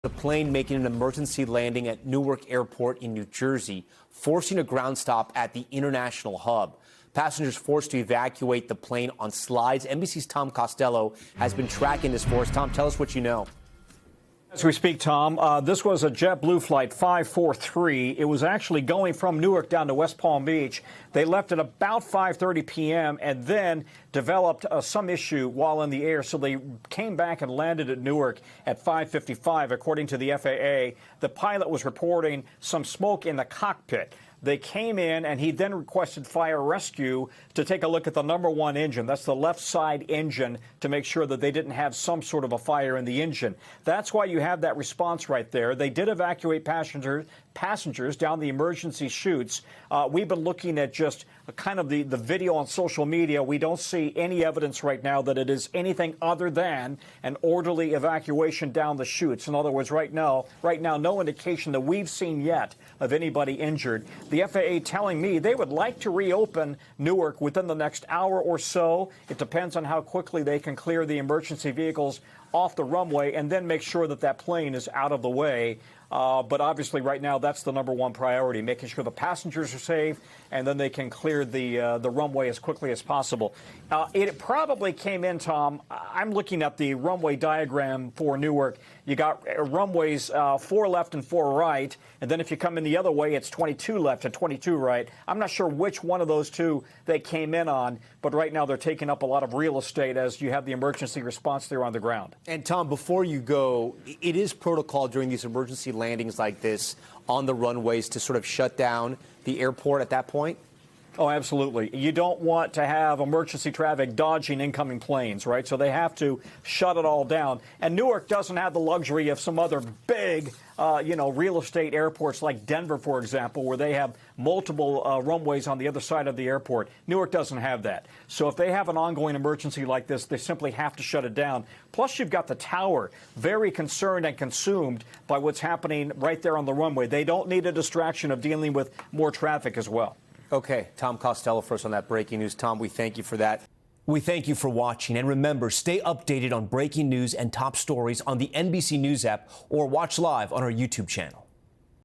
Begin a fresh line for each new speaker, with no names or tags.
The plane making an emergency landing at Newark Airport in New Jersey, forcing a ground stop at the international hub. Passengers forced to evacuate the plane on slides. NBC's Tom Costello has been tracking this for us. Tom, tell us what you know.
As we speak, Tom, this was a JetBlue flight 543. It was actually going from Newark down to West Palm Beach. They left at about 5:30 p.m. and then developed some issue while in the air. So they came back and landed at Newark at 5:55, according to the FAA. The pilot was reporting some smoke in the cockpit. They came in, and he then requested fire rescue to take a look at the number one engine. That's the left side engine, to make sure that they didn't have some sort of a fire in the engine. That's why you have that response right there. They did evacuate passengers down the emergency chutes. We've been looking at just kind of the video on social media. We don't see any evidence right now that it is anything other than an orderly evacuation down the chutes. In other words, right now, no indication that we've seen yet of anybody injured. The FAA telling me they would like to reopen Newark within the next hour or so. It depends on how quickly they can clear the emergency vehicles off the runway and then make sure that that plane is out of the way. But obviously right now that's the number one priority, making sure the passengers are safe and then they can clear the runway as quickly as possible. It probably came in, Tom. I'm looking at the runway diagram for Newark. You got runways 4 left and 4 right, and then if you come in the other way, it's 22 left and 22 right. I'm not sure which one of those two they came in on, but right now they're taking up a lot of real estate as you have the emergency response there on the ground.
And Tom, before you go, it is protocol during these emergency landings like this on the runways to sort of shut down the airport at that point?
Oh, absolutely. You don't want to have emergency traffic dodging incoming planes, right? So they have to shut it all down. And Newark doesn't have the luxury of some other big, real estate airports like Denver, for example, where they have multiple runways on the other side of the airport. Newark doesn't have that. So if they have an ongoing emergency like this, they simply have to shut it down. Plus, you've got the tower, very concerned and consumed by what's happening right there on the runway. They don't need a distraction of dealing with more traffic as well.
Okay, Tom Costello for us on that breaking news. Tom, we thank you for that. We thank you for watching. And remember, stay updated on breaking news and top stories on the NBC News app or watch live on our YouTube channel.